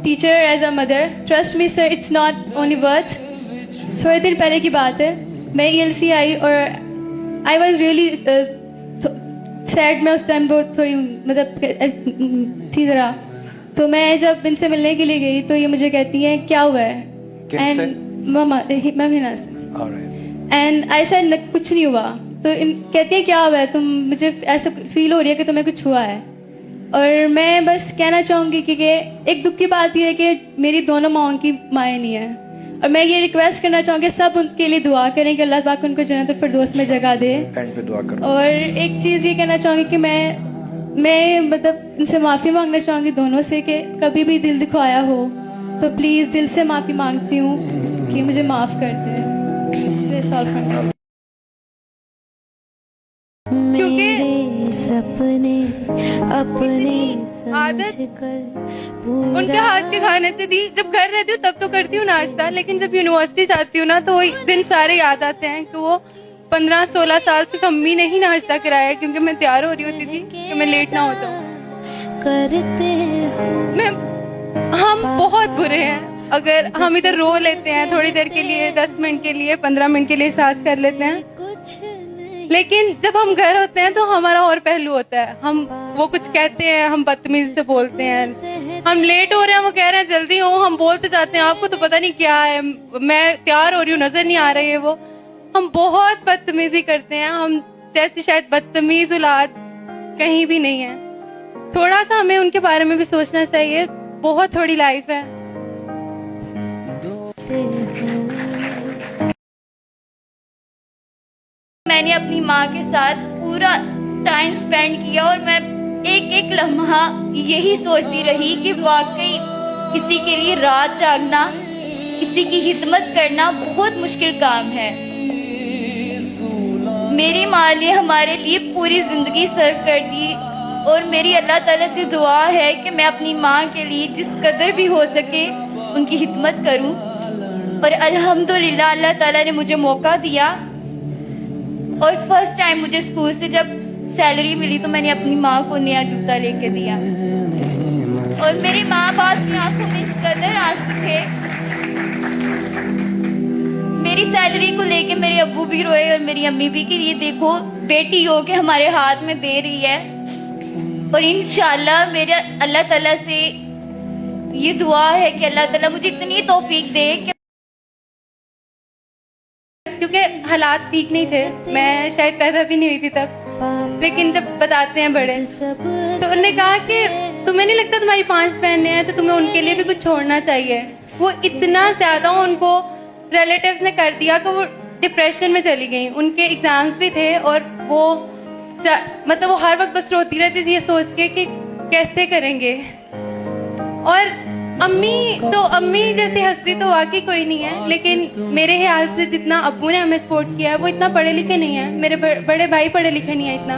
teacher, as a mother. Trust me sir, it's not only words. थोड़े दिन पहले की बात है, मैं ELC आई और I was really सैड। मैं उस टाइम बहुत थोड़ी मतलब थी ज़रा। तो मैं जब इनसे मिलने के लिए गई तो ये मुझे कहती हैं क्या हुआ है, एंड मम्मा हिना से, एंड आई सेड कुछ नहीं हुआ। तो कहती है क्या हुआ है, तुम मुझे ऐसा फील हो रही है कि तुम्हें कुछ हुआ है। और मैं बस कहना चाहूँगी कि एक दुख की बात यह है कि मेरी दोनों माओं की माएँ नहीं है, और मैं ये रिक्वेस्ट करना चाहूँगी सब उनके लिए दुआ करें कि अल्लाह पाक उनको जन्नतुल फिरदौस में जगह दे। एंड पे दुआ करो। और एक चीज़ ये कहना चाहूँगी कि मैं मतलब इनसे माफ़ी मांगना चाहूँगी दोनों से कि कभी भी दिल दुखाया हो तो प्लीज़ दिल से माफ़ी मांगती हूँ कि मुझे माफ़ कर दे। क्योंकि सपने अपने आदत उनके हाथ के खाने से थी। जब घर रहती हूँ तब तो करती हूँ नाश्ता, लेकिन जब यूनिवर्सिटी जाती हूँ ना तो वही दिन सारे याद आते हैं कि वो 15-16 साल से मम्मी ने ही नाश्ता कराया, क्योंकि मैं तैयार हो रही होती थी कि मैं लेट ना हो जाऊँ। हम बहुत बुरे हैं। अगर हम इधर रो लेते हैं थोड़ी देर के लिए, 10 मिनट के लिए, 15 मिनट के लिए एहसास कर लेते हैं, लेकिन जब हम घर होते हैं तो हमारा और पहलू होता है। हम वो कुछ कहते हैं, हम बदतमीजी से बोलते हैं, हम लेट हो रहे हैं, वो कह रहे हैं जल्दी हो, हम बोलते जाते हैं आपको तो पता नहीं क्या है, मैं तैयार हो रही हूँ नजर नहीं आ रही है वो। हम बहुत बदतमीजी करते हैं, हम जैसी शायद बदतमीज औलाद कहीं भी नहीं है। थोड़ा सा हमें उनके बारे में भी सोचना चाहिए, बहुत थोड़ी लाइफ है। मैंने अपनी माँ के साथ पूरा टाइम स्पेंड किया और मैं एक एक लम्हा यही सोचती रही कि वाकई किसी के लिए रात जागना, किसी की खिदमत करना बहुत मुश्किल काम है। मेरी माँ ने हमारे लिए पूरी जिंदगी सर्व कर दी और मेरी अल्लाह ताला से दुआ है कि मैं अपनी माँ के लिए जिस कदर भी हो सके उनकी खिदमत करूं। और अल्हम्दुलिल्लाह अल्लाह ताला ने मुझे मौका दिया और फर्स्ट टाइम मुझे स्कूल से जब सैलरी मिली तो मैंने अपनी माँ को नया जूता लेके दिया। और मेरे माँ बाप की आंखों में इस कदर आंसू थे, मेरी सैलरी को लेके मेरे अब्बू भी रोए और मेरी अम्मी भी कि ये देखो बेटी हो के हमारे हाथ में दे रही है। और इंशाल्लाह मेरे अल्लाह ताला से ये दुआ है कि अल्लाह ताला मुझे इतनी तौफीक दे कि, क्योंकि हालात ठीक नहीं थे, मैं शायद पैदा भी नहीं हुई थी तब, लेकिन जब बताते हैं बड़े तो उन्होंने कहा कि तुम्हें नहीं लगता तुम्हारी 5 बहनें हैं तो तुम्हें उनके लिए भी कुछ छोड़ना चाहिए। वो इतना ज्यादा उनको रिलेटिव्स ने कर दिया कि वो डिप्रेशन में चली गई। उनके एग्जाम्स भी थे और वो मतलब वो हर वक्त बस रोती रहती थी ये सोच के कि कैसे करेंगे। और अम्मी जैसी हस्ती तो वाकई कोई नहीं है, लेकिन मेरे ख्याल से जितना अब्बू ने हमें सपोर्ट किया है वो इतना पढ़े लिखे नहीं है। मेरे बड़े भाई पढ़े लिखे नहीं है इतना,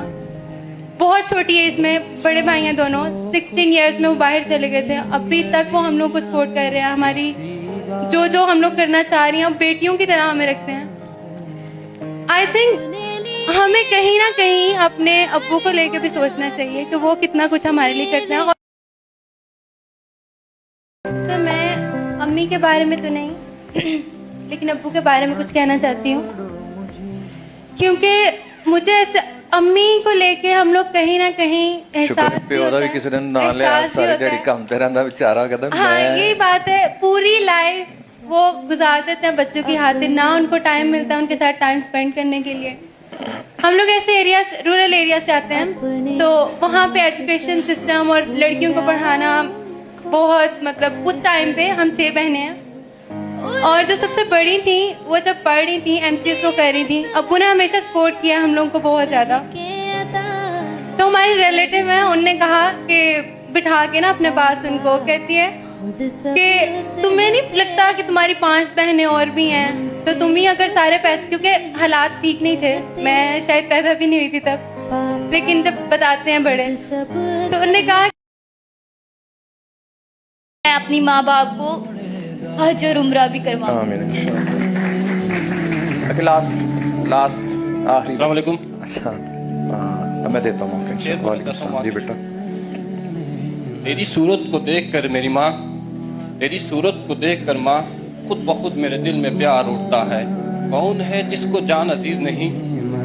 बहुत छोटी एज में बड़े भाई हैं दोनों, 16 इयर्स में वो बाहर चले गए थे। अभी तक वो हम लोग को सपोर्ट कर रहे हैं, हमारी जो हम लोग करना चाह रही हैं बेटियों की तरह हमें रखते हैं। आई थिंक हमें कहीं ना कहीं अपने अब्बू को लेकर भी सोचना चाहिए कि वो कितना कुछ हमारे लिए करते हैं। तो मैं अम्मी के बारे में तो नहीं लेकिन अब्बू के बारे में कुछ कहना चाहती हूँ, क्योंकि मुझे ऐसे अम्मी को लेके हम लोग कहीं ना कहीं एहसास भी होता है। किसी ने ना लिया सारी जड़ी काम तेरा ना बेचारा कहता हाँ यही बात है, पूरी लाइफ वो गुजार देते हैं बच्चों की खातिर, ना उनको टाइम मिलता है उनके साथ टाइम स्पेंड करने के लिए। हम लोग ऐसे एरिया रूरल एरिया से आते हैं तो वहाँ पे एजुकेशन सिस्टम और लड़कियों को पढ़ाना बहुत मतलब उस टाइम पे हम 6 बहनें हैं और जो सबसे बड़ी थी वो जब पढ़ रही थी MCS वो कर रही थी। अब्बू ने हमेशा सपोर्ट किया हम लोगों को बहुत ज्यादा। तो हमारी रिलेटिव है, उनने कहा कि बिठा के ना अपने पास उनको, कहती है कि तुम्हें नहीं लगता कि तुम्हारी 5 बहनें और भी हैं तो तुम ही अगर सारे पैसे, क्योंकि हालात ठीक नहीं थे, मैं शायद पैदा भी नहीं हुई थी तब, लेकिन जब बताते हैं बड़े तो उन्होंने कहा मैं अपनी माँ बाप को हज और उम्रा भी करवाऊं। लास्ट आखिरी। अस्सलाम वालेकुम। अच्छा मैं देता हूँ जी बेटा। मेरी सूरत को देखकर मेरी माँ तेरी सूरत को देखकर माँ खुद ब खुद मेरे दिल में प्यार उठता है। कौन है जिसको जान अजीज नहीं,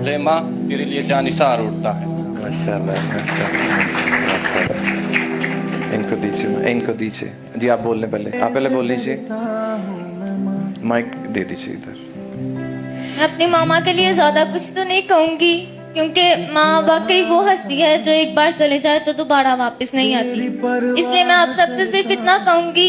ले माँ तेरे लिए जानिसार उठता है। माशाल्लाह माशाल्लाह माशाल्लाह। इनको दीजिए, इनको दीजिए जी। आप बोलने पहले, आप पहले बोल लीजिए, माइक दे दीजिए इधर। मैं अपनी मामा के लिए ज्यादा कुछ तो नहीं कहूंगी, क्योंकि माँ वाकई वो हस्ती है जो एक बार चले जाए तो दोबारा वापस नहीं आती। इसलिए मैं आप सबसे सिर्फ इतना कहूंगी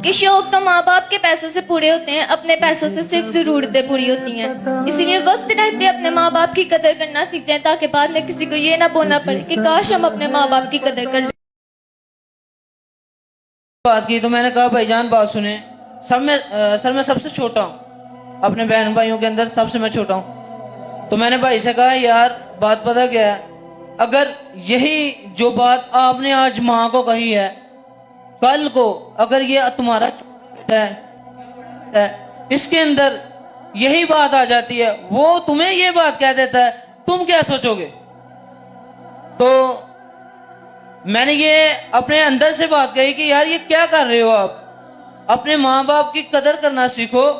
कि शौक तो माँ बाप के पैसों से पूरे होते हैं, अपने पैसों से सिर्फ जरूरतें पूरी होती हैं। इसीलिए वक्त रहते अपने माँ बाप की कदर करना सीख जाए, ताकि बाद में किसी को ये ना बोलना पड़े कि काश हम अपने माँ बाप की कदर कर लें। बात की तो मैंने कहा भाईजान बात सुने, सर मैं सबसे छोटा हूँ, अपने बहन भाइयों के अंदर सबसे मैं छोटा हूँ। तो मैंने भाई से कहा यार बात पता क्या है, अगर यही जो बात आपने आज माँ को कही है, कल को अगर ये तुम्हारा है इसके अंदर यही बात आ जाती है, वो तुम्हें ये बात कह देता है, तुम क्या सोचोगे? तो मैंने ये अपने अंदर से बात कही कि यार ये क्या कर रहे हो आप, अपने माँ बाप की कदर करना सीखो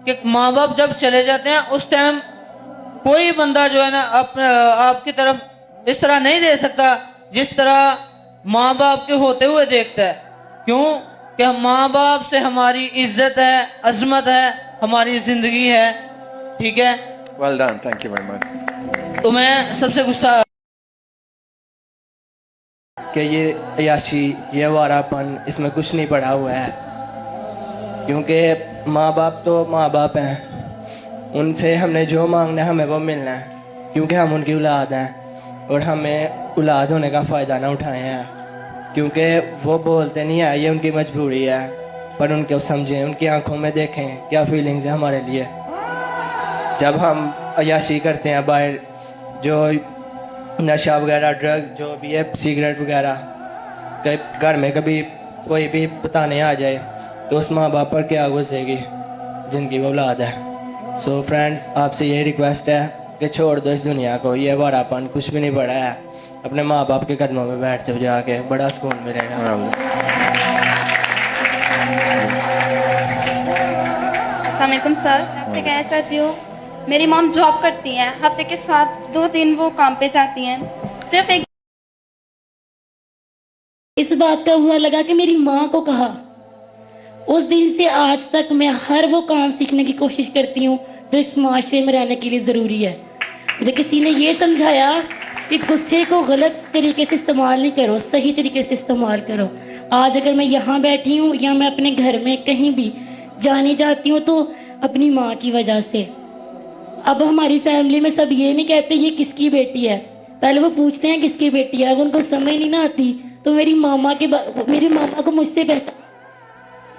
कि माँ बाप जब चले जाते हैं उस टाइम कोई बंदा जो है ना आपकी तरफ इस तरह नहीं दे सकता जिस तरह माँ बाप के होते हुए देखता है। क्यों कि माँ बाप से हमारी इज्जत है, अजमत है, हमारी जिंदगी है। ठीक है, well done, thank you very much. तो मैं सबसे गुस्सा कि ये अयाशी, ये वारापन, इसमें कुछ नहीं पड़ा हुआ है, क्योंकि माँ बाप तो माँ बाप हैं, उनसे हमने जो मांगना है हमें वो मिलना है, क्योंकि हम उनकी औलाद हैं और हमें औलाद होने का फ़ायदा ना उठाए हैं, क्योंकि वो बोलते नहीं है, ये उनकी मजबूरी है, पर उनको समझें, उनकी आंखों में देखें क्या फीलिंग्स है हमारे लिए। जब हम अयाशी करते हैं बाहर, जो नशा वगैरह, ड्रग्स जो भी है, सिगरेट वगैरह, घर में कभी कोई भी बताने आ जाए तो उस माँ बाप पर क्या गुजरेगी जिनकी वो औलाद है। सो फ्रेंड्स, आपसे यही रिक्वेस्ट है कि छोड़ दो इस दुनिया को, ये वारापन कुछ भी नहीं पड़ा है, अपने माँ बाप के कदमों में बैठ जाओ जाके, बड़ा सुकून मिलेगा। अस्सलामुअलैकुम सर, मैं आपसे कहना चाहती हूँ, मेरी मॉम जॉब करती हैं, हफ्ते के 7 दिन वो काम पे जाती हैं। सिर्फ एक इस बात का हुआ लगा कि मेरी माँ को कहा, उस दिन से आज तक मैं हर वो काम सीखने की कोशिश करती हूँ जो इस माशरे में रहने के लिए ज़रूरी है। मुझे किसी ने ये समझाया कि गुस्से को गलत तरीके से इस्तेमाल नहीं करो, सही तरीके से इस्तेमाल करो। आज अगर मैं यहाँ बैठी हूँ या मैं अपने घर में कहीं भी जानी जाती हूँ तो अपनी माँ की वजह से। अब हमारी फैमिली में सब ये नहीं कहते ये किसकी बेटी है, पहले वो पूछते हैं किसकी बेटी है। अगर उनको समझ नहीं ना आती तो मेरी मामा को मुझसे पहचान,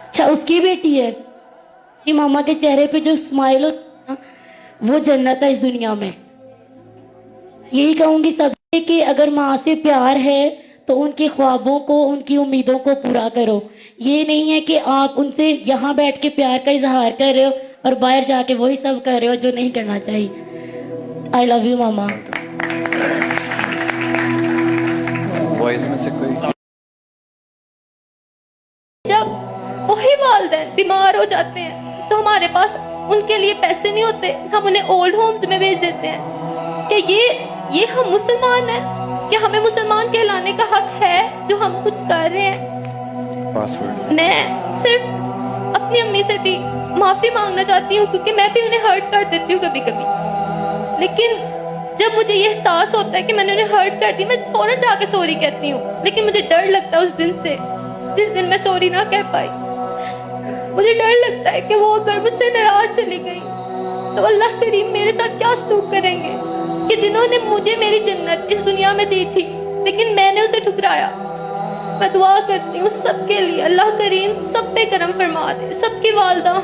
अच्छा उसकी बेटी है, कि मामा के चेहरे पे जो स्माइल हो वो जन्नत है इस दुनिया में। यही कहूंगी सबसे कि अगर माँ से प्यार है तो उनके ख्वाबों को, उनकी उम्मीदों को पूरा करो। ये नहीं है कि आप उनसे यहाँ बैठ के प्यार का इजहार कर रहे हो और बाहर जाके वही सब कर रहे हो जो नहीं करना चाहिए। I love you mama. Voice में से कोई जब वही वालिदैन बीमार हो जाते हैं तो हमारे पास उनके लिए पैसे नहीं होते, हम उन्हें ओल्ड होम्स में भेज देते हैं। कि ये हम मुसलमान हैं, कि हमें मुसलमान कहलाने का हक है जो हम कुछ कर रहे हैं। पासवर्ड मैं सिर्फ अपनी अम्मी से भी माफी मांगना चाहती हूँ, क्योंकि मैं भी उन्हें हर्ट कर देती हूँ कभी कभी। लेकिन जब मुझे ये एहसास होता है कि मैंने उन्हें हर्ट कर दी, मैं फौरन जाके सॉरी कहती हूँ। लेकिन मुझे डर लगता है उस दिन से, जिस दिन मैं सॉरी ना कह पाई। मुझे डर लगता है कि वो अगर मुझसे नाराज चली गई तो अल्लाह करीम मेरे साथ क्या सलूक करेंगे, कि जिन्होंने मुझे मेरी जन्नत इस दुनिया में दी थी लेकिन मैंने उसे ठुकराया। मैं दुआ करती हूँ सबके लिए, अल्लाह करीम सब पे करम फरमा दे। सबकी वालदा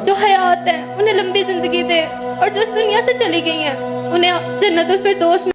जो हयात है उन्हें लंबी जिंदगी दे, और जो इस दुनिया से चली गई हैं उन्हें जन्नतुल फिरदौस में